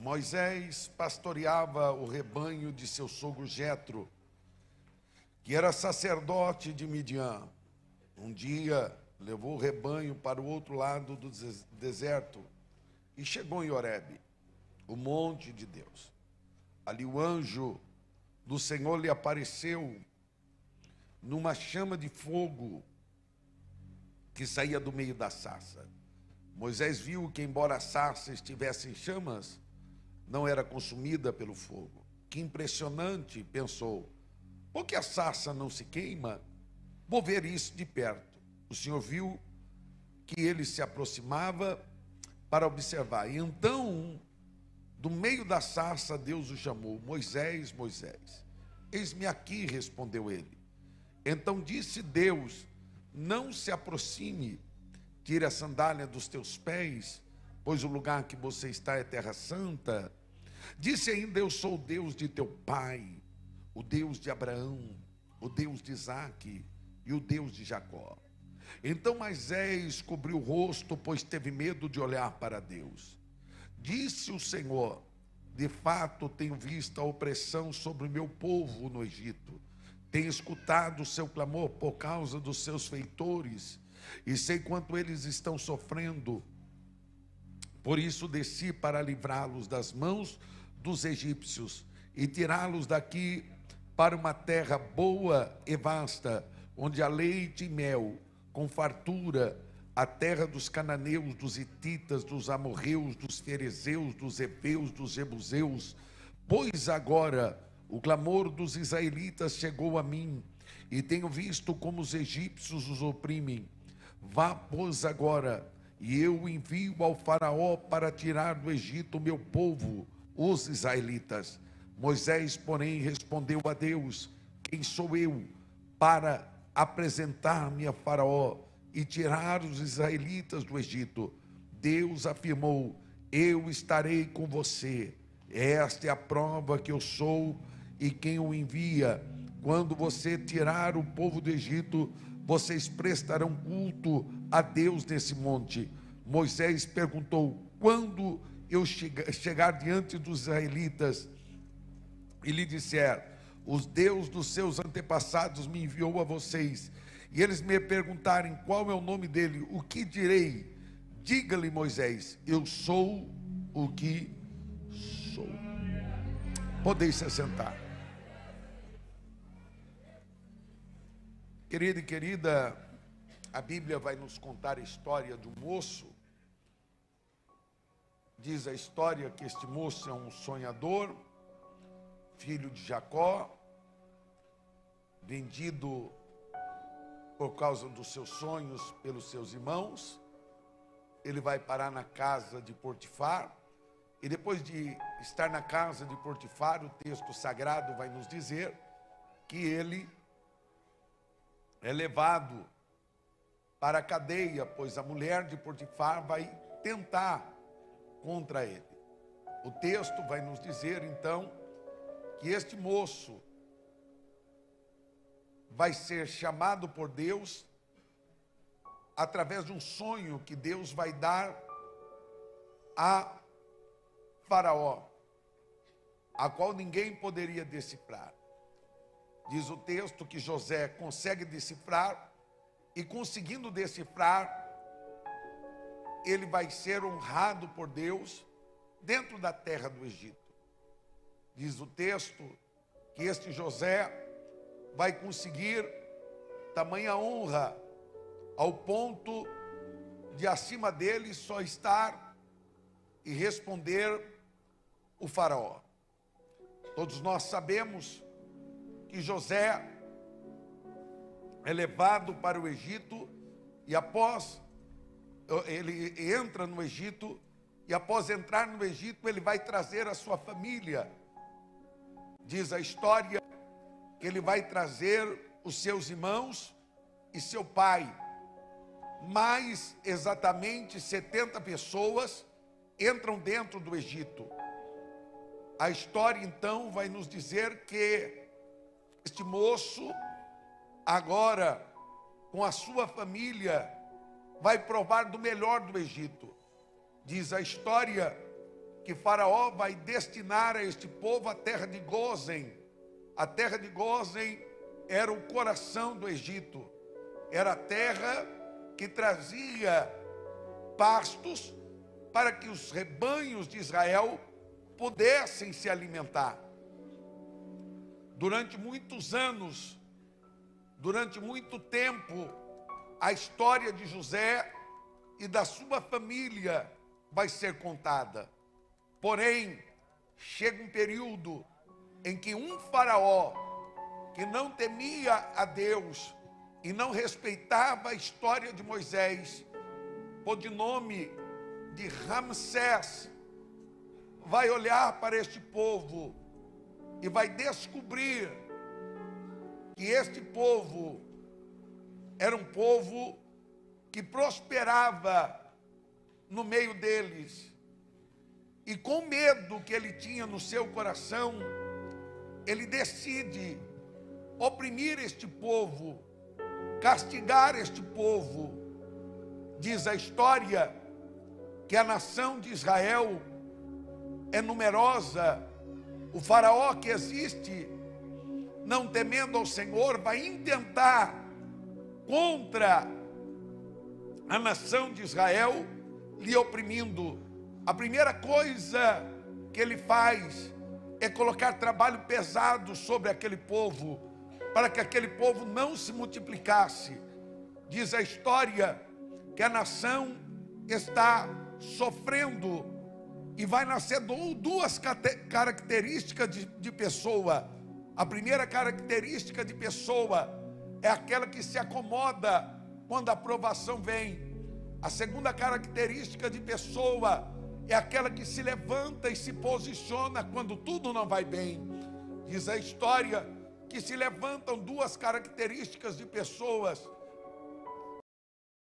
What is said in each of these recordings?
Moisés pastoreava o rebanho de seu sogro Jetro, que era sacerdote de Midian. Um dia levou o rebanho para o outro lado do deserto e chegou em Horebe, o monte de Deus. Ali o anjo do Senhor lhe apareceu numa chama de fogo que saía do meio da sarça. Moisés viu que, embora a sarça estivesse em chamas, não era consumida pelo fogo. Que impressionante, pensou. Por que a sarça não se queima? Vou ver isso de perto. O Senhor viu que ele se aproximava para observar. E então, do meio da sarça, Deus o chamou: Moisés, Moisés. Eis-me aqui, respondeu ele. Então disse Deus: não se aproxime, tire a sandália dos teus pés, pois o lugar que você está é terra santa. Disse ainda: eu sou o Deus de teu pai, o Deus de Abraão, o Deus de Isaque e o Deus de Jacó. Então Moisés cobriu o rosto, pois teve medo de olhar para Deus. Disse o Senhor: de fato tenho visto a opressão sobre o meu povo no Egito. Tenho escutado o seu clamor por causa dos seus feitores, e sei quanto eles estão sofrendo. Por isso desci para livrá-los das mãos dos egípcios e tirá-los daqui para uma terra boa e vasta, onde há leite e mel, com fartura, a terra dos cananeus, dos hititas, dos amorreus, dos ferezeus, dos heveus, dos jebuseus. Pois agora o clamor dos israelitas chegou a mim, e tenho visto como os egípcios os oprimem. Vá, pois, agora, e eu envio ao faraó para tirar do Egito o meu povo, os israelitas. Moisés, porém, respondeu a Deus: quem sou eu para apresentar-me a faraó e tirar os israelitas do Egito? Deus afirmou: eu estarei com você. Esta é a prova que eu sou e quem o envia. Quando você tirar o povo do Egito, vocês prestarão culto a Deus nesse monte. Moisés perguntou: quando eu chegar diante dos israelitas e lhe disser: os Deus dos seus antepassados me enviou a vocês, e eles me perguntarem qual é o nome dele, o que direi? Diga-lhe, Moisés: eu sou o que sou. Podeis se sentar. Querido e querida, a Bíblia vai nos contar a história de um moço. Diz a história que este moço é um sonhador, filho de Jacó, vendido por causa dos seus sonhos pelos seus irmãos. Ele vai parar na casa de Potifar, e depois de estar na casa de Potifar, o texto sagrado vai nos dizer que ele é levado para a cadeia, pois a mulher de Potifar vai tentar contra ele. O texto vai nos dizer então que este moço vai ser chamado por Deus através de um sonho que Deus vai dar a Faraó, a qual ninguém poderia decifrar. Diz o texto que José consegue decifrar, e conseguindo decifrar, ele vai ser honrado por Deus dentro da terra do Egito. Diz o texto que este José vai conseguir tamanha honra ao ponto de acima dele só estar e responder o faraó. Todos nós sabemos que José é levado para o Egito, e após ele entra no Egito, e após entrar no Egito ele vai trazer a sua família. Diz a história que ele vai trazer os seus irmãos e seu pai. Mais exatamente 70 pessoas entram dentro do Egito. A história então vai nos dizer que este moço, agora com a sua família, vai provar do melhor do Egito. Diz a história que Faraó vai destinar a este povo a terra de Gósen. A terra de Gósen era o coração do Egito. Era a terra que trazia pastos para que os rebanhos de Israel pudessem se alimentar. Durante muitos anos, durante muito tempo, a história de José e da sua família vai ser contada. Porém, chega um período em que um faraó que não temia a Deus e não respeitava a história de Moisés, por de nome de Ramsés, vai olhar para este povo e vai descobrir que este povo era um povo que prosperava no meio deles. E com medo que ele tinha no seu coração, ele decide oprimir este povo, castigar este povo. Diz a história que a nação de Israel é numerosa. O faraó que existe, não temendo ao Senhor, vai intentar contra a nação de Israel, lhe oprimindo. A primeira coisa que ele faz é colocar trabalho pesado sobre aquele povo, para que aquele povo não se multiplicasse. Diz a história que a nação está sofrendo e vai nascer duas características de pessoa. A primeira característica de pessoa é aquela que se acomoda quando a aprovação vem. A segunda característica de pessoa é aquela que se levanta e se posiciona quando tudo não vai bem. Diz a história que se levantam duas características de pessoas.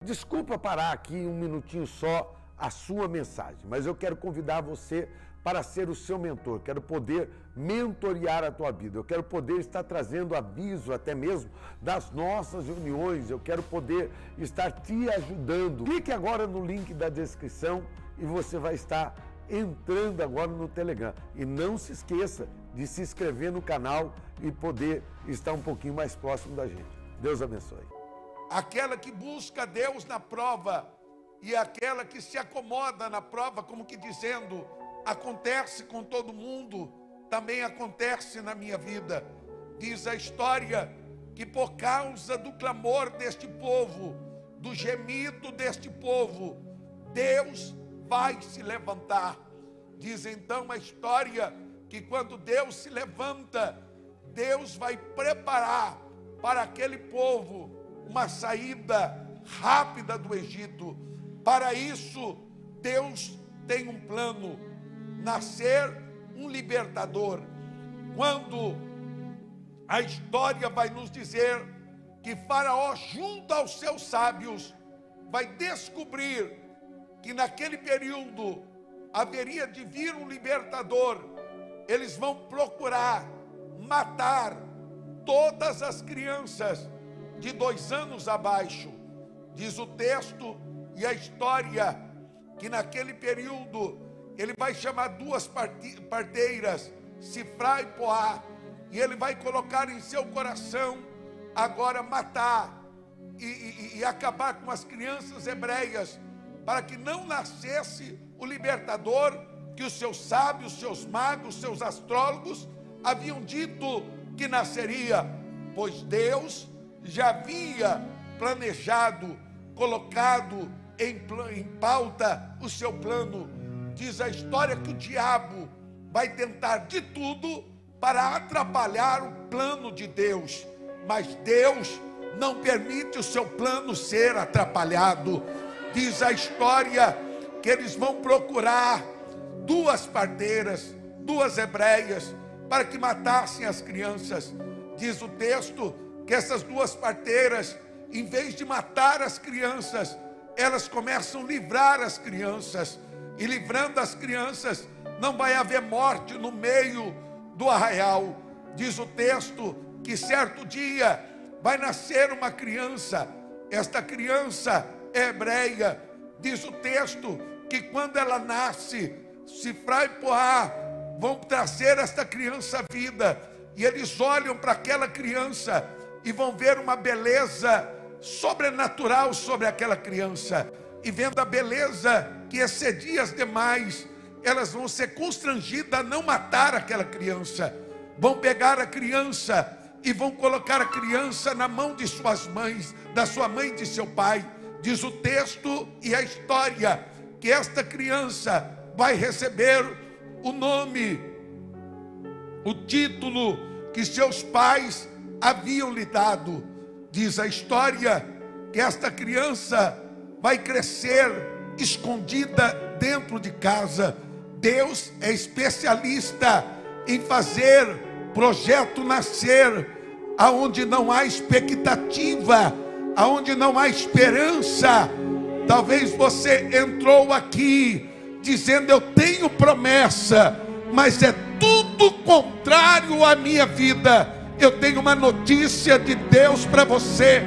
Desculpa parar aqui um minutinho só a sua mensagem, mas eu quero convidar você para ser o seu mentor. Quero poder mentorear a tua vida. Eu quero poder estar trazendo aviso até mesmo das nossas reuniões. Eu quero poder estar te ajudando. Clique agora no link da descrição e você vai estar entrando agora no Telegram. E não se esqueça de se inscrever no canal e poder estar um pouquinho mais próximo da gente. Deus abençoe. Aquela que busca Deus na prova e aquela que se acomoda na prova, como que dizendo, acontece com todo mundo, também acontece na minha vida. Diz a história que por causa do clamor deste povo, do gemido deste povo, Deus vai se levantar. Diz então a história que quando Deus se levanta, Deus vai preparar para aquele povo uma saída rápida do Egito. Para isso, Deus tem um plano: nascer um libertador. Quando a história vai nos dizer que Faraó, junto aos seus sábios, vai descobrir que naquele período haveria de vir um libertador, eles vão procurar matar todas as crianças de 2 anos abaixo. Diz o texto e a história que naquele período ele vai chamar 2 parteiras, Sifrá e Poá, e ele vai colocar em seu coração agora matar e acabar com as crianças hebreias, para que não nascesse o libertador que os seus sábios, seus magos, seus astrólogos haviam dito que nasceria, pois Deus já havia planejado, colocado em pauta o seu plano. Diz a história que o diabo vai tentar de tudo para atrapalhar o plano de Deus, mas Deus não permite o seu plano ser atrapalhado. Diz a história que eles vão procurar 2 parteiras, 2 hebreias, para que matassem as crianças. Diz o texto que essas 2 parteiras, em vez de matar as crianças, elas começam a livrar as crianças. E livrando as crianças, não vai haver morte no meio do arraial. Diz o texto que certo dia vai nascer uma criança. Esta criança é hebreia. Diz o texto que quando ela nasce, Sifrá e Poá vão trazer esta criança à vida. E eles olham para aquela criança e vão ver uma beleza sobrenatural sobre aquela criança. E vendo a beleza que excedia as demais, elas vão ser constrangidas a não matar aquela criança. Vão pegar a criança e vão colocar a criança na mão de suas mães, da sua mãe e de seu pai. Diz o texto e a história que esta criança vai receber o nome, o título que seus pais haviam lhe dado. Diz a história que esta criança vai crescer escondida dentro de casa. Deus é especialista em fazer projeto nascer aonde não há expectativa, aonde não há esperança. Talvez você entrou aqui dizendo: eu tenho promessa, mas é tudo contrário à minha vida. Eu tenho uma notícia de Deus para você.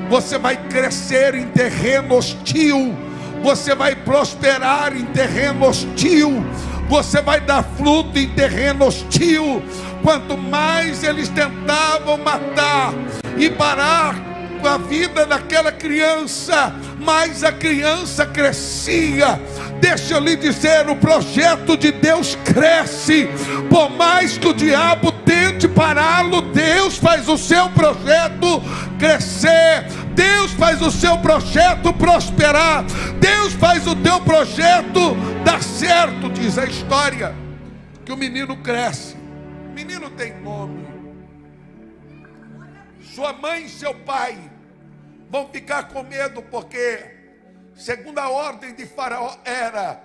Você vai crescer em terreno hostil, você vai prosperar em terreno hostil, você vai dar fruto em terreno hostil. Quanto mais eles tentavam matar e parar com a vida daquela criança, mais a criança crescia. Deixa eu lhe dizer, o projeto de Deus cresce. Por mais que o diabo tente pará-lo, Deus faz o seu projeto crescer. Deus faz o seu projeto prosperar. Deus faz o teu projeto dar certo. Diz a história que o menino cresce. O menino tem nome. Sua mãe e seu pai vão ficar com medo, porque segundo a ordem de Faraó era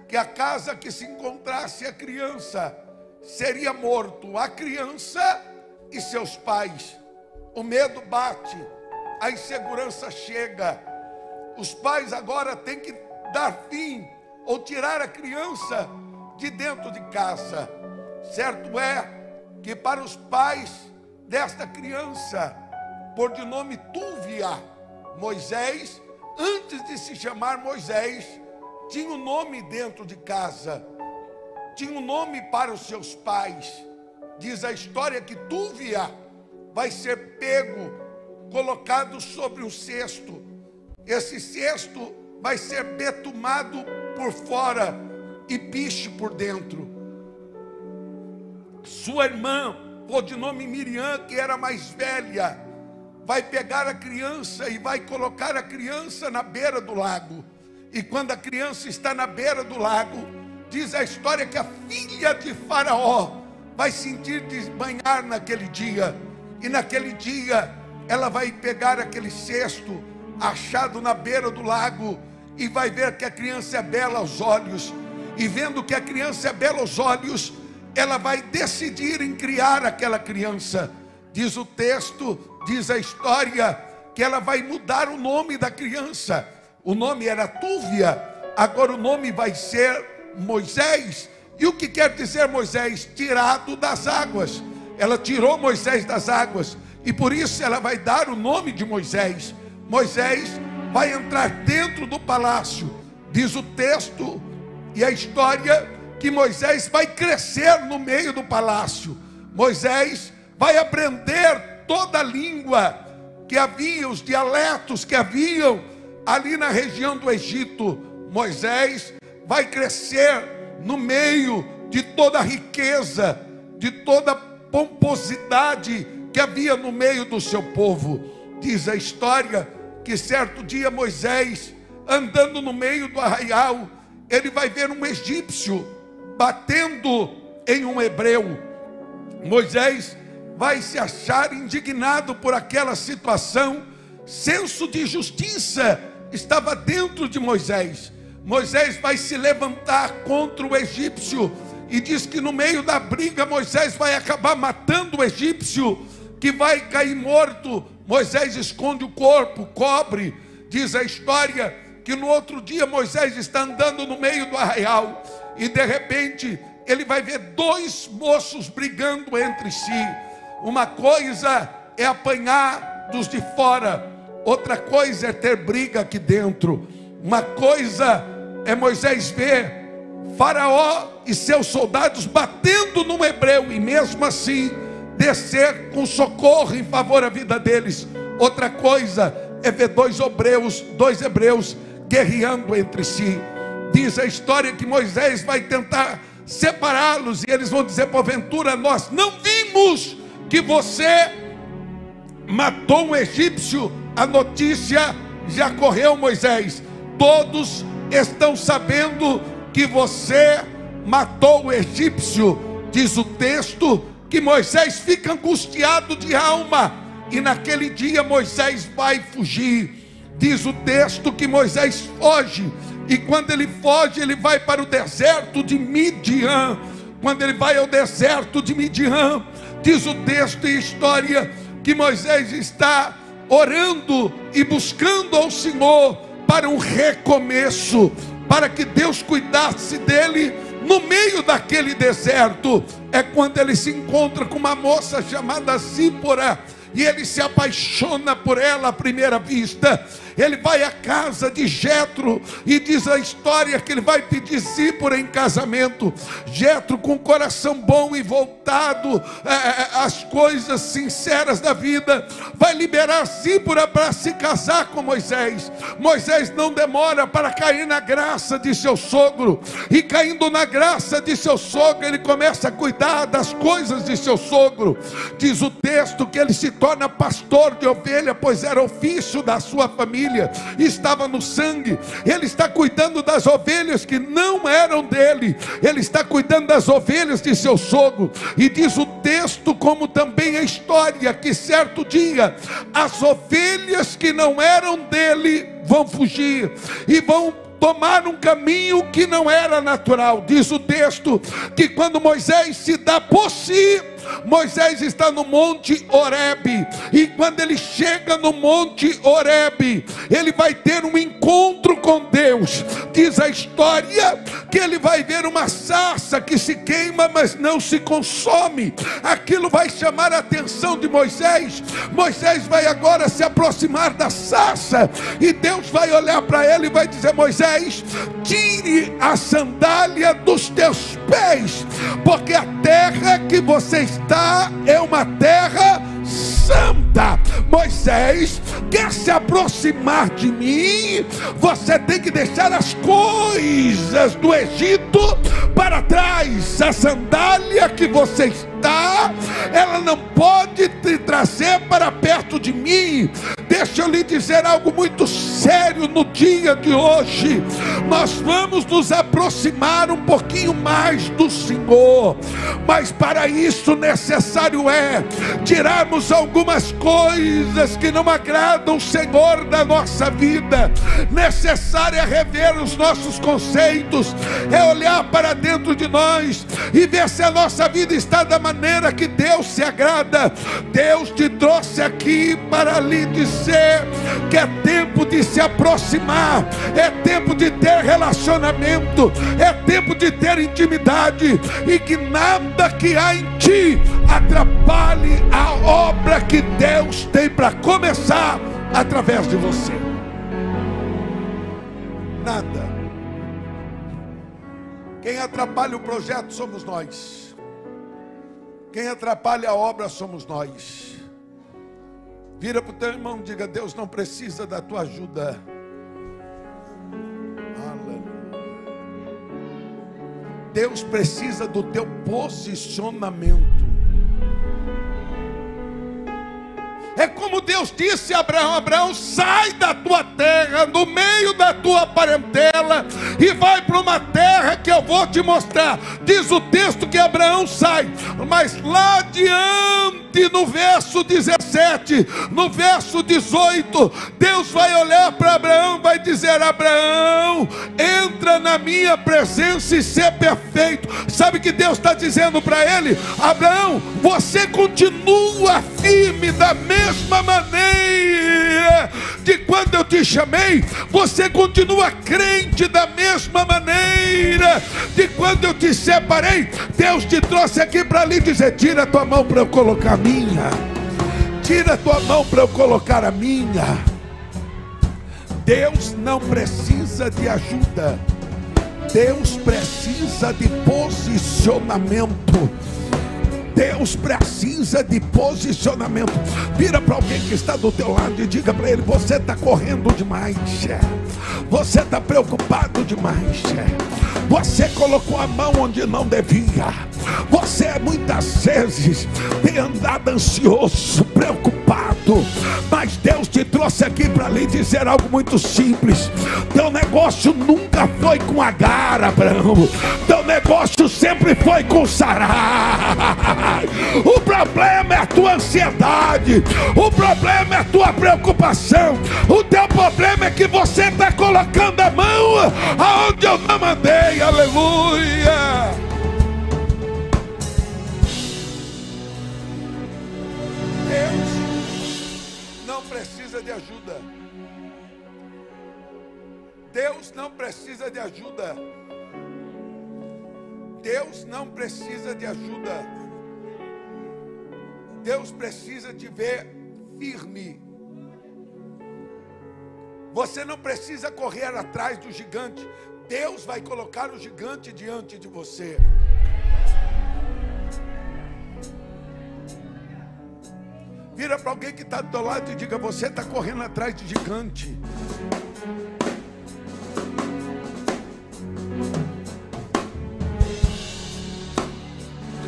que a casa que se encontrasse a criança seria morto, a criança e seus pais. O medo bate, a insegurança chega. Os pais agora têm que dar fim ou tirar a criança de dentro de casa. Certo é que para os pais desta criança, por de nome Túvia, Moisés, antes de se chamar Moisés, tinha um nome dentro de casa, tinha um nome para os seus pais. Diz a história que Túvia vai ser pego, colocado sobre um cesto. Esse cesto vai ser betumado por fora e piche por dentro. Sua irmã, por de nome Miriam, que era mais velha, vai pegar a criança e vai colocar a criança na beira do lago. E quando a criança está na beira do lago, diz a história que a filha de Faraó vai sentir desbanhar naquele dia. E naquele dia ela vai pegar aquele cesto achado na beira do lago e vai ver que a criança é bela aos olhos. E vendo que a criança é bela aos olhos, ela vai decidir em criar aquela criança. Diz o texto, diz a história, que ela vai mudar o nome da criança. O nome era Túvia, agora o nome vai ser Moisés. E o que quer dizer Moisés? Tirado das águas. Ela tirou Moisés das águas, e por isso ela vai dar o nome de Moisés. Moisés vai entrar dentro do palácio. Diz o texto e a história que Moisés vai crescer no meio do palácio. Moisés vai aprender toda a língua que havia, os dialetos que haviam ali na região do Egito. Moisés vai crescer no meio de toda a riqueza, de toda a pomposidade que havia no meio do seu povo. Diz a história que certo dia Moisés, andando no meio do arraial, ele vai ver um egípcio batendo em um hebreu. Moisés vai se achar indignado por aquela situação. Senso de justiça estava dentro de Moisés. Moisés vai se levantar contra o egípcio, e diz que no meio da briga Moisés vai acabar matando o egípcio, que vai cair morto. Moisés esconde o corpo, cobre. Diz a história que no outro dia Moisés está andando no meio do arraial, e de repente ele vai ver dois moços brigando entre si. Uma coisa é apanhar dos de fora, outra coisa é ter briga aqui dentro. Uma coisa é Moisés ver Faraó e seus soldados batendo no hebreu, e mesmo assim descer com socorro em favor da vida deles. Outra coisa é ver dois hebreus guerreando entre si. Diz a história que Moisés vai tentar separá-los, e eles vão dizer: porventura nós não vimos que você matou um egípcio? A notícia já correu, Moisés. Todos estão sabendo que você matou o egípcio. Diz o texto que Moisés fica angustiado de alma, e naquele dia Moisés vai fugir. Diz o texto que Moisés foge, e quando ele foge, ele vai para o deserto de Midian. Quando ele vai ao deserto de Midian, diz o texto e história que Moisés está orando e buscando ao Senhor para um recomeço, para que Deus cuidasse dele no meio daquele deserto. É quando ele se encontra com uma moça chamada Zípora, e ele se apaixona por ela à primeira vista. Ele vai à casa de Jetro, e diz a história que ele vai pedir Zípora em casamento. Jetro, com o coração bom e voltado às coisas sinceras da vida, vai liberar Zípora para se casar com Moisés. Moisés não demora para cair na graça de seu sogro, e caindo na graça de seu sogro, ele começa a cuidar das coisas de seu sogro. Diz o texto que ele se torna pastor de ovelha, pois era ofício da sua família, estava no sangue. Ele está cuidando das ovelhas que não eram dele, ele está cuidando das ovelhas de seu sogro. E diz o texto, como também a história, que certo dia as ovelhas que não eram dele vão fugir e vão tomar um caminho que não era natural. Diz o texto que quando Moisés se dá por si, Moisés está no monte Horebe, e quando ele chega no monte Horebe, ele vai ter um encontro com Deus. Diz a história que ele vai ver uma sarça que se queima, mas não se consome. Aquilo vai chamar a atenção de Moisés. Moisés vai agora se aproximar da sarça, e Deus vai olhar para ele e vai dizer: Moisés, tire a sandália dos teus pés, porque a terra que você está é uma terra santa. Moisés, quer se aproximar de mim? Você tem que deixar as coisas do Egito para trás. A sandália que você está, ela não pode te trazer para perto de mim. Deixa eu lhe dizer algo muito sério no dia de hoje. Nós vamos nos aproximar um pouquinho mais do Senhor, mas para isso necessário é tirarmos algumas coisas que não agradam o Senhor da nossa vida. Necessário é rever os nossos conceitos, é olhar para dentro de nós e ver se a nossa vida está da maneira que Deus se agrada. Deus te trouxe aqui para lhe dizer que é tempo de se aproximar, é tempo de ter relacionamento, é tempo de ter intimidade, e que nada que há em ti atrapalhe a obra que Deus tem para começar através de você. Nada. Quem atrapalha o projeto somos nós. Quem atrapalha a obra somos nós. Vira para o teu irmão e diga: Deus não precisa da tua ajuda. Deus precisa do teu posicionamento. É como Deus disse a Abraão: Abraão, sai da tua terra, no meio da tua parentela, e vai para uma terra que eu vou te mostrar. Diz o texto que Abraão sai, mas lá adiante, no verso 17, no verso 18, Deus vai olhar para Abraão e vai dizer: Abraão, entra na minha presença e ser perfeito. Sabe o que Deus está dizendo para ele? Abraão, você continua firme da mesma maneira de quando eu te chamei. Você continua crente da mesma maneira de quando eu te separei. Deus te trouxe aqui para lhe dizer: tira a tua mão para eu colocar a minha. Tira a tua mão para eu colocar a minha. Deus não precisa de ajuda. Deus precisa de posicionamento. Deus precisa de posicionamento. Vira para alguém que está do teu lado e diga para ele: você está correndo demais, você está preocupado demais, você colocou a mão onde não devia, você muitas vezes tem andado ansioso, preocupado, mas Deus te trouxe aqui para lhe dizer algo muito simples. Teu negócio nunca foi com Agar, Abraão. Teu negócio sempre foi com Sarai. O problema é a tua ansiedade, o problema é a tua preocupação, o teu problema é que você está colocando a mão aonde eu não mandei. Aleluia! Deus não precisa de ajuda. Deus não precisa de ajuda. Deus não precisa de ajuda. Deus precisa te ver firme. Você não precisa correr atrás do gigante. Deus vai colocar o gigante diante de você. Vira para alguém que está do teu lado e diga: você está correndo atrás de gigante.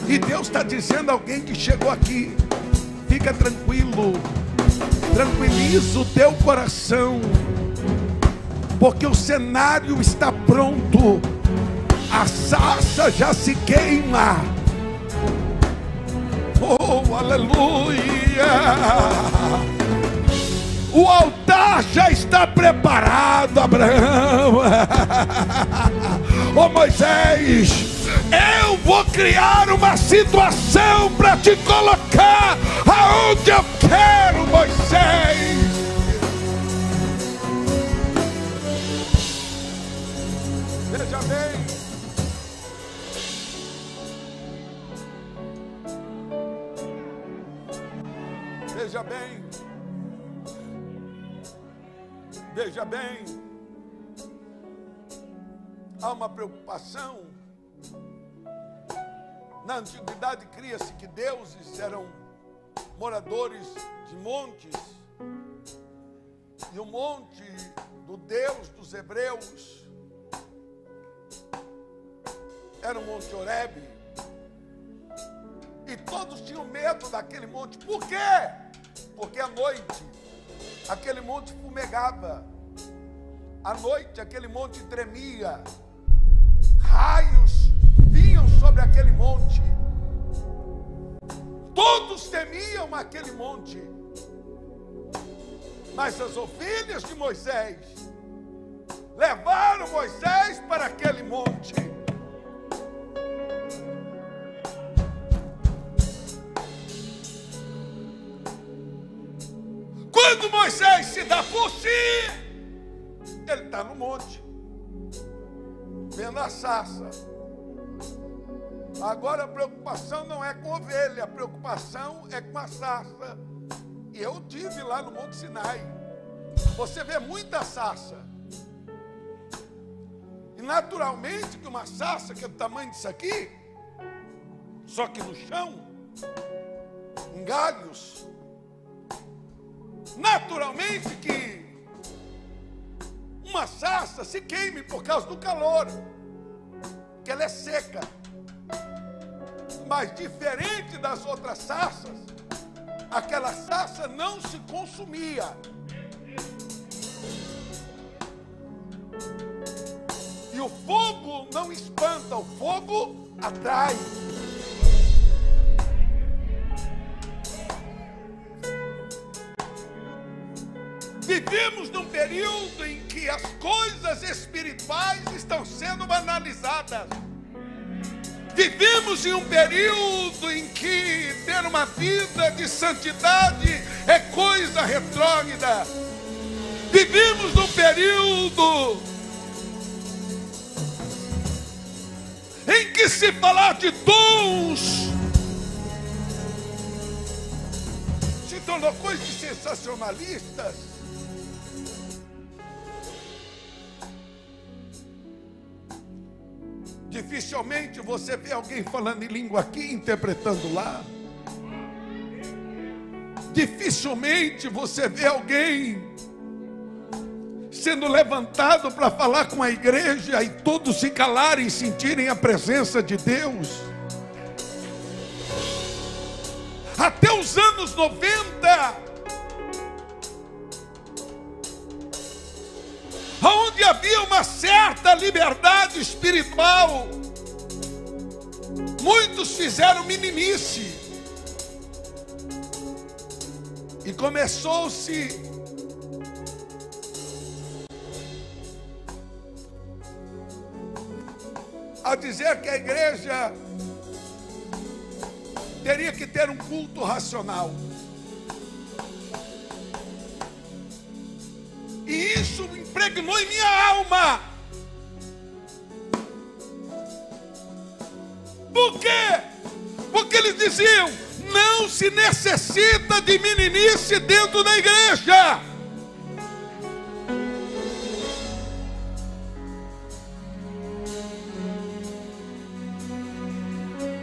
E Deus está dizendo a alguém que chegou aqui: fica tranquilo, tranquiliza o teu coração, porque o cenário está pronto, a sarça já se queima. Oh, aleluia! O altar já está preparado, Abraão. Oh, Moisés, eu vou criar uma situação para te colocar aonde eu quero, Moisés. Veja bem. Veja bem. Veja bem. Há uma preocupação. Na antiguidade cria-se que deuses eram moradores de montes. E o monte do Deus dos hebreus era o Monte Horebe. E todos tinham medo daquele monte. Por quê? Porque à noite aquele monte fumegava. À noite aquele monte tremia. Raios vinham sobre aquele monte. Todos temiam aquele monte. Mas as ovelhas de Moisés levaram Moisés para aquele monte. Quando Moisés se dá por si, ele está no monte, vendo a sarça. Agora a preocupação não é com ovelha, a preocupação é com a sarça. E eu tive lá no Monte Sinai. Você vê muita sarça. E naturalmente que uma sarça que é do tamanho disso aqui, só que no chão, em galhos, naturalmente que uma sarça se queime por causa do calor, que ela é seca. Mas diferente das outras sarças, aquela sarça não se consumia. E o fogo não espanta, o fogo atrai. Vivemos num período em que as coisas espirituais estão sendo banalizadas. Vivemos em um período em que ter uma vida de santidade é coisa retrógrada. Vivemos num período em que se falar de dons se tornou coisa de sensacionalistas. Dificilmente você vê alguém falando em língua aqui, interpretando lá. Dificilmente você vê alguém sendo levantado para falar com a igreja e todos se calarem e sentirem a presença de Deus. Até os anos 90, onde havia uma certa liberdade espiritual, muitos fizeram meninice e começou-se a dizer que a igreja teria que ter um culto racional. E isso impregnou em minha alma. Por quê? Porque eles diziam: não se necessita de meninice dentro da igreja.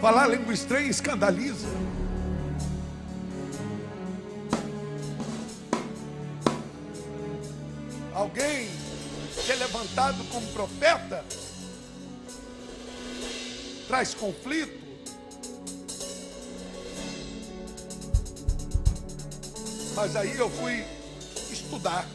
Falar língua estranha escandaliza. Alguém que é levantado como profeta traz conflito. Mas aí eu fui estudar.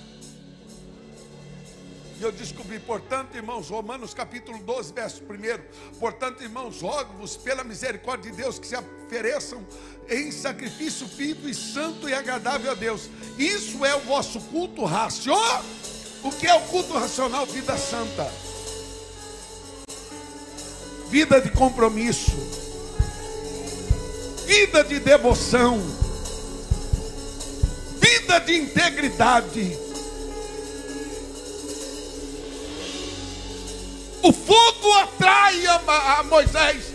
E eu descobri, portanto, irmãos, Romanos capítulo 12, verso 1. Portanto, irmãos, rogo-vos pela misericórdia de Deus que se ofereçam em sacrifício vivo e santo e agradável a Deus. Isso é o vosso culto racional. O que é o culto racional? Vida santa. Vida de compromisso. Vida de devoção. Vida de integridade. O fogo atrai a Moisés.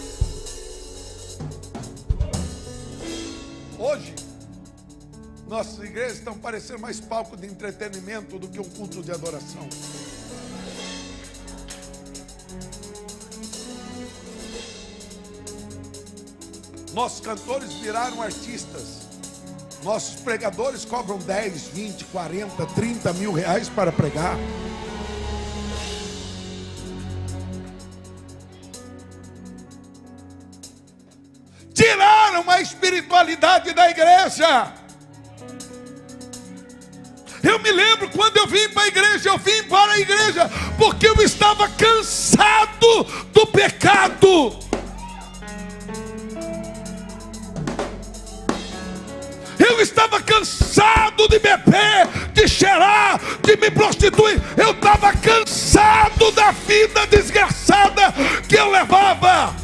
Hoje, nossas igrejas estão parecendo mais palco de entretenimento do que um culto de adoração. Nossos cantores viraram artistas. Nossos pregadores cobram 10, 20, 40, 30 mil reais para pregar. Tiraram a espiritualidade da igreja. Eu me lembro quando eu vim para a igreja, porque eu estava cansado do pecado. Eu estava cansado de beber, de cheirar, de me prostituir. Eu estava cansado da vida desgraçada que eu levava.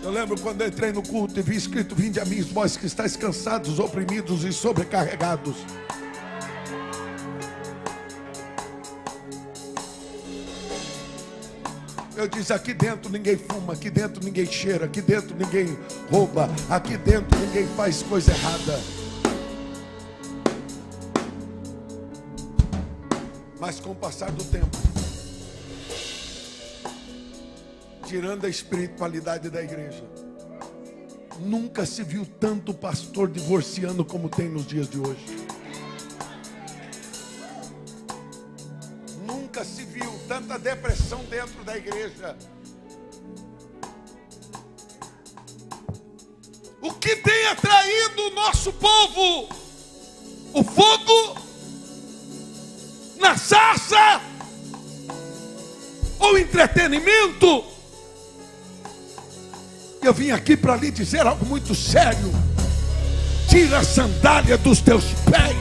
Eu lembro quando eu entrei no culto e vi escrito: vinde a mim, vós que estáis cansados, oprimidos e sobrecarregados. Eu disse: aqui dentro ninguém fuma, aqui dentro ninguém cheira, aqui dentro ninguém rouba, aqui dentro ninguém faz coisa errada. Mas com o passar do tempo, tirando a espiritualidade da igreja, nunca se viu tanto pastor divorciando como tem nos dias de hoje. Nunca se viu tanta depressão dentro da igreja. O que tem atraído o nosso povo? O fogo na sarça ou entretenimento? Eu vim aqui para lhe dizer algo muito sério. Tira a sandália dos teus pés.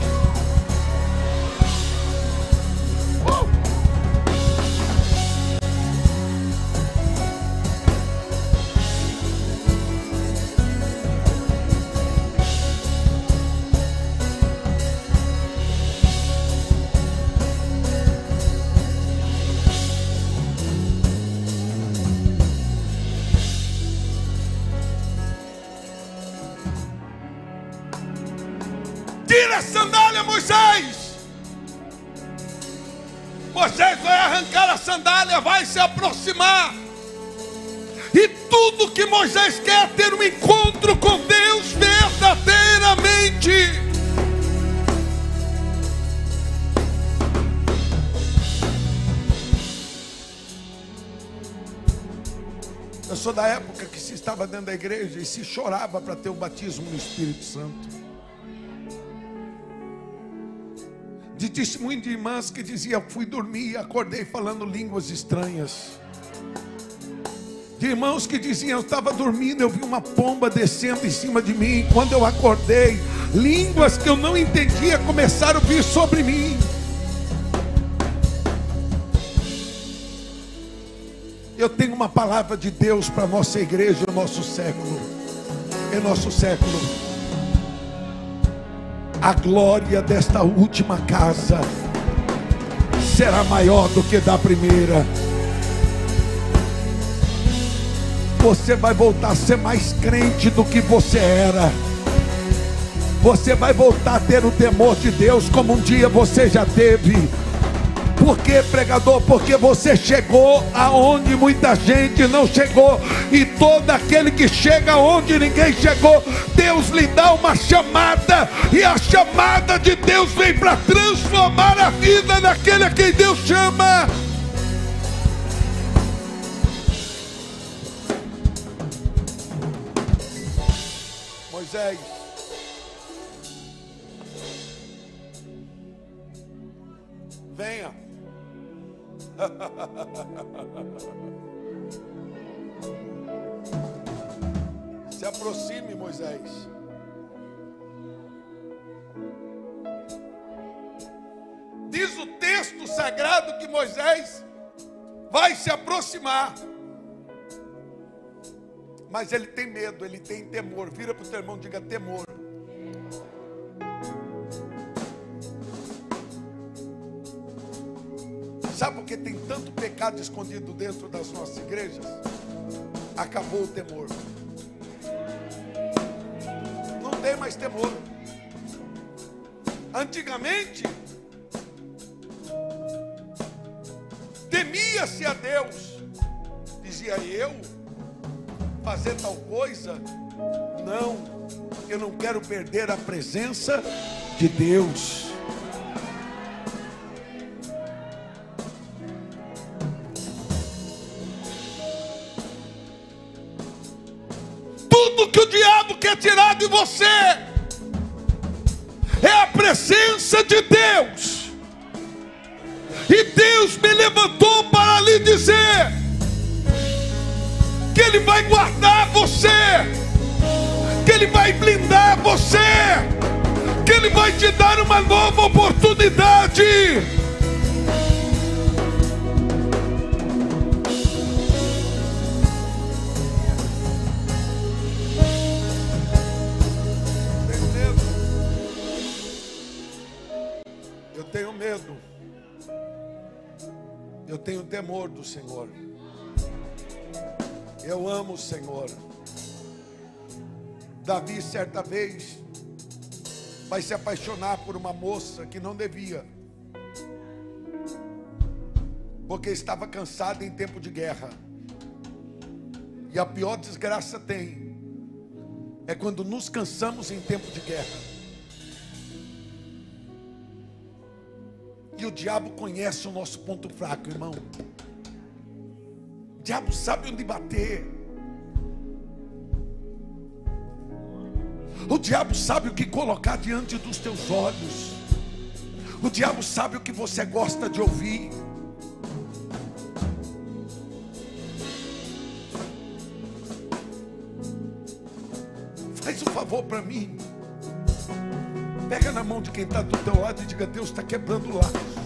Tira a sandália, Moisés. Moisés vai arrancar a sandália, vai se aproximar. E tudo que Moisés quer é ter um encontro com Deus verdadeiramente. Eu sou da época que se estava dentro da igreja e se chorava para ter o batismo no Espírito Santo. De testemunho de irmãs que dizia: fui dormir e acordei falando línguas estranhas. De irmãos que diziam: eu estava dormindo, eu vi uma pomba descendo em cima de mim. Quando eu acordei, línguas que eu não entendia começaram a vir sobre mim. Eu tenho uma palavra de Deus para a nossa igreja, o nosso século. Em nosso século, a glória desta última casa será maior do que da primeira. Você vai voltar a ser mais crente do que você era. Você vai voltar a ter o temor de Deus como um dia você já teve. Por que, pregador? Porque você chegou aonde muita gente não chegou. E todo aquele que chega aonde ninguém chegou, Deus lhe dá uma chamada. E a chamada de Deus vem para transformar a vida daquele a quem Deus chama. Moisés, venha. Se aproxime, Moisés. Diz o texto sagrado que Moisés vai se aproximar. Mas ele tem medo, ele tem temor. Vira para o teu irmão e diga: temor. Sabe por que tem tanto pecado escondido dentro das nossas igrejas? Acabou o temor. Não tem mais temor. Antigamente, temia-se a Deus. Dizia: eu fazer tal coisa? Não, eu não quero perder a presença de Deus. Tudo que o diabo quer tirar de você é a presença de Deus. E Deus me levantou para lhe dizer que Ele vai guardar você, que Ele vai blindar você, que Ele vai te dar uma nova oportunidade. Eu tenho medo, eu tenho temor do Senhor. Eu amo o Senhor. Davi, certa vez, vai se apaixonar por uma moça que não devia, porque estava cansada em tempo de guerra. E a pior desgraça tem é quando nos cansamos em tempo de guerra. E o diabo conhece o nosso ponto fraco, irmão. O diabo sabe onde bater. O diabo sabe o que colocar diante dos teus olhos. O diabo sabe o que você gosta de ouvir. Faz um favor para mim. Pega na mão de quem está do teu lado e diga: Deus está quebrando laços.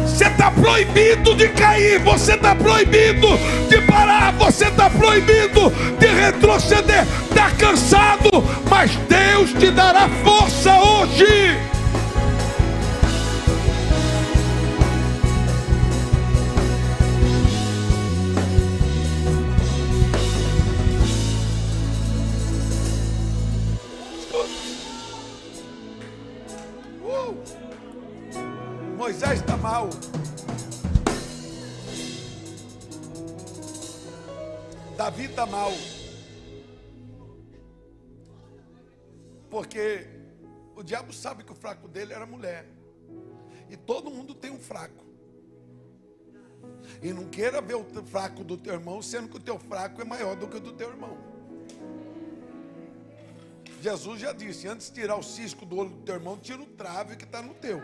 Você está proibido de cair, você está proibido de parar, você está proibido de retroceder. Está cansado, mas Deus te dará força hoje. Moisés está mal. Davi está mal. Porque o diabo sabe que o fraco dele era mulher. E todo mundo tem um fraco. E não queira ver o fraco do teu irmão, sendo que o teu fraco é maior do que o do teu irmão. Jesus já disse, antes de tirar o cisco do olho do teu irmão, tira o trave que está no teu.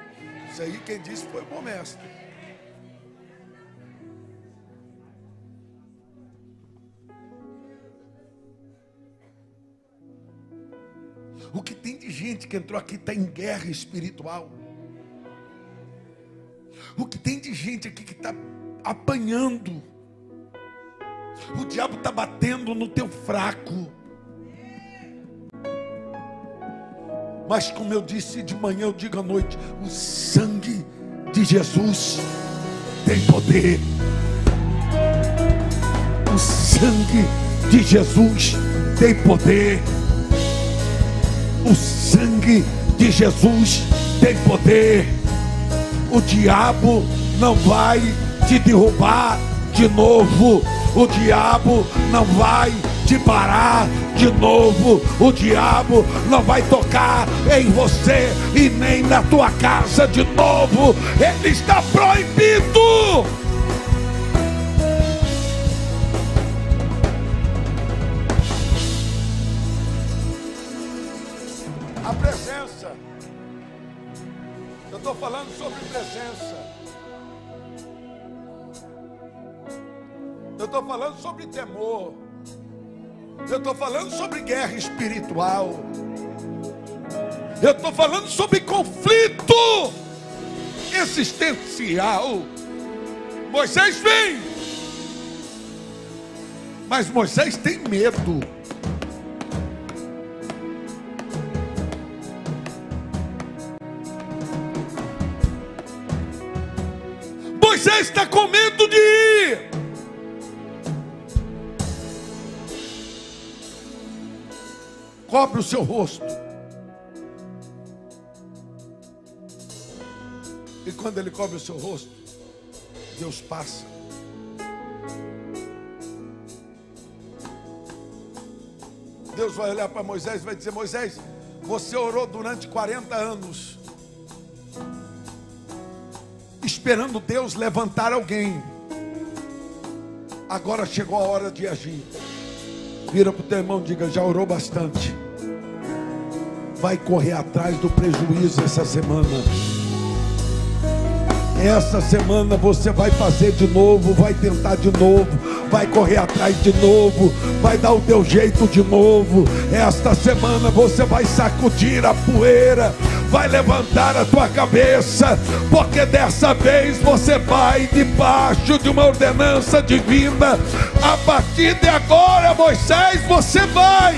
Isso aí quem disse foi o bom mestre. O que tem de gente que entrou aqui está em guerra espiritual. O que tem de gente aqui que está apanhando. O diabo está batendo no teu fraco. Mas como eu disse de manhã, eu digo à noite, o sangue de Jesus tem poder. O sangue de Jesus tem poder. O sangue de Jesus tem poder. O diabo não vai te derrubar de novo. O diabo não vai te parar de novo. O diabo não vai tocar em você e nem na tua casa de novo. Ele está proibido. A presença. Eu estou falando sobre presença. Eu estou falando sobre temor. Eu estou falando sobre guerra espiritual. Eu estou falando sobre conflito existencial. Moisés vem, mas Moisés tem medo. Moisés está com medo de ir. Cobre o seu rosto. E quando ele cobre o seu rosto, Deus passa. Deus vai olhar para Moisés e vai dizer: Moisés, você orou durante 40 anos, esperando Deus levantar alguém. Agora chegou a hora de agir. Vira para o teu irmão e diga: já orou bastante. Vai correr atrás do prejuízo essa semana. Essa semana você vai fazer de novo, vai tentar de novo, vai correr atrás de novo, vai dar o teu jeito de novo. Esta semana você vai sacudir a poeira, vai levantar a tua cabeça, porque dessa vez você vai debaixo de uma ordenança divina. A partir de agora, Moisés, você vai.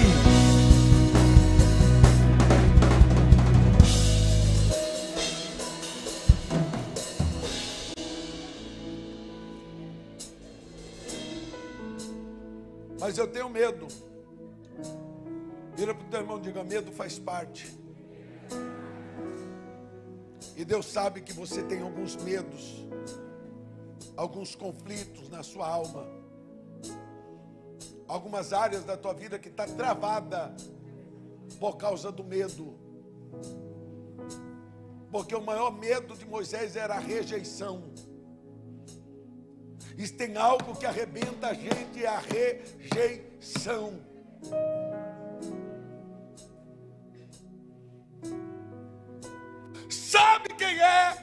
Mas eu tenho medo. Vira para o teu irmão e diga: medo faz parte. E Deus sabe que você tem alguns medos, alguns conflitos na sua alma, algumas áreas da tua vida que está travada por causa do medo. Porque o maior medo de Moisés era a rejeição. E tem algo que arrebenta a gente, é a rejeição. Sabe quem é,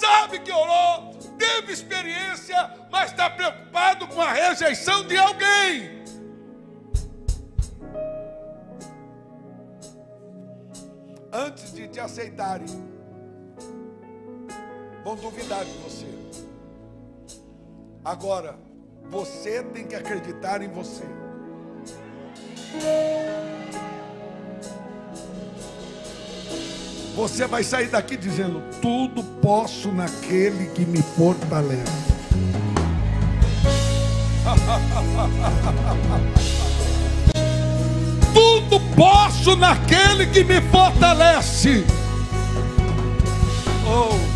sabe que orou, teve experiência, mas está preocupado com a rejeição de alguém. Antes de te aceitarem, vão duvidar de você. Agora, você tem que acreditar em você. Você vai sair daqui dizendo: tudo posso naquele que me fortalece. Tudo posso naquele que me fortalece. Oh.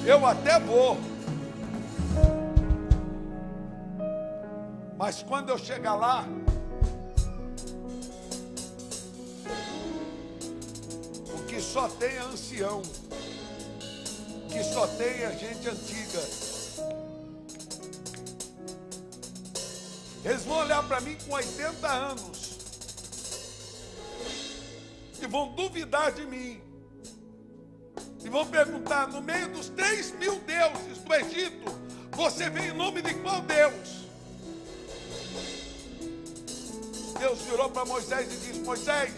eu até vou. Mas quando eu chegar lá, o que só tem é ancião, o que só tem é gente antiga. Eles vão olhar para mim com 80 anos e vão duvidar de mim. E vão perguntar: no meio dos 3.000 deuses do Egito, você vem em nome de qual Deus? Deus virou para Moisés e disse: Moisés,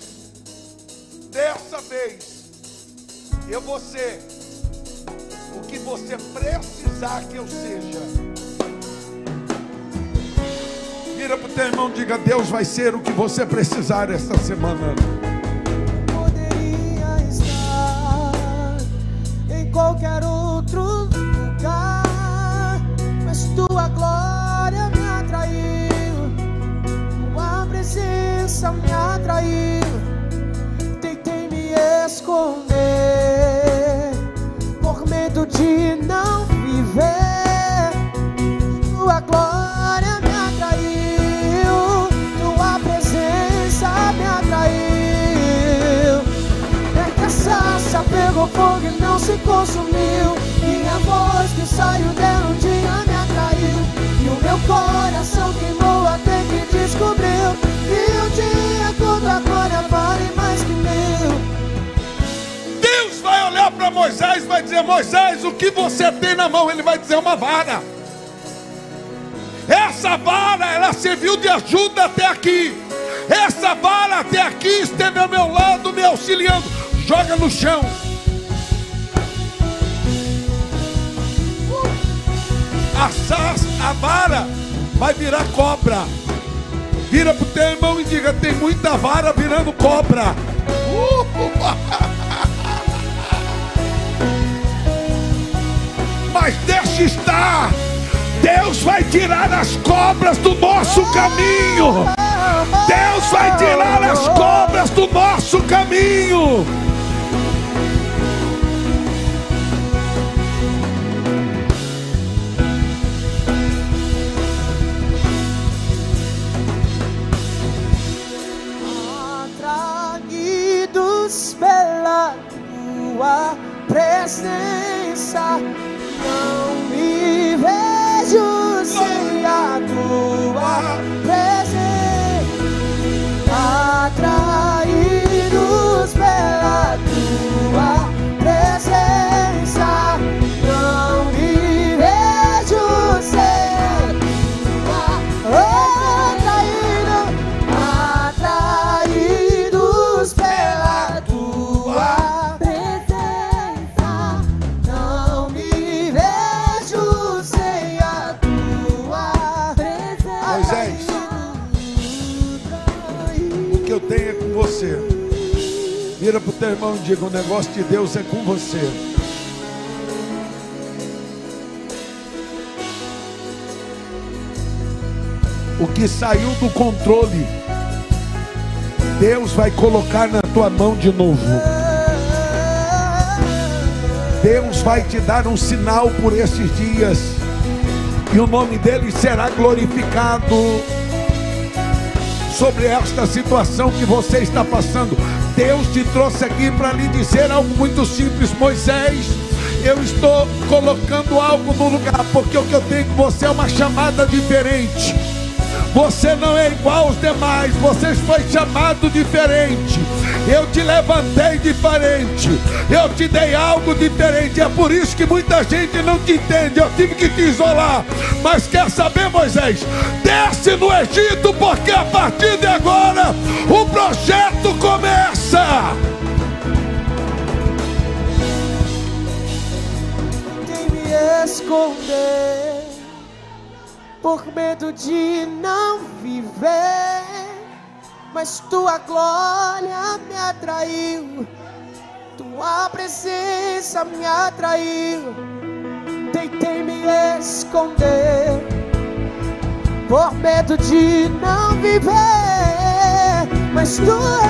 dessa vez eu vou ser o que você precisar que eu seja. Vira para o teu irmão e diga: Deus vai ser o que você precisar esta semana. Poderia estar em qualquer outro lugar, mas tua glória me atraiu, tua presença me atraiu. Tentei me esconder por medo de não viver, tua glória me atraiu, tua presença me atraiu. É que a sarça pegou fogo e não se consumiu, e a voz que saiu dela um dia me atraiu, e o meu coração queimou até que descobriu que um dia quando a glória vale mais que mil. Deus vai olhar para Moisés e vai dizer: Moisés, o que você tem na mão? Ele vai dizer: uma vara. Essa vara, ela serviu de ajuda até aqui. Essa vara até aqui esteve ao meu lado, me auxiliando. Joga no chão. A vara vai virar cobra. Vira para o teu irmão e diga: tem muita vara virando cobra. Mas deixa estar. Deus vai tirar as cobras do nosso caminho. Deus vai tirar as cobras do nosso caminho. Atraídos pela tua presença, não me vejo sem a tua presença. Atraídos pela tua presença, não me vejo sem atraídos pela tua presença, não me vejo sem a tua presença. Moisés, o que eu tenho é com você. Vira para o teu irmão e diga: o negócio de Deus é com você. O que saiu do controle, Deus vai colocar na tua mão de novo. Deus vai te dar um sinal por esses dias, e o nome dele será glorificado sobre esta situação que você está passando. Deus te trouxe aqui para lhe dizer algo muito simples: Moisés, eu estou colocando algo no lugar, porque o que eu tenho com você é uma chamada diferente. Você não é igual aos demais, você foi chamado diferente. Eu te levantei diferente, eu te dei algo diferente. É por isso que muita gente não te entende. Eu tive que te isolar. Mas quer saber, Moisés? Desce no Egito, porque a partir de agora o projeto começa. Tentei me esconder por medo de não viver, mas tua glória me atraiu, tua presença me atraiu. Tentei me esconder por medo de não viver, mas tua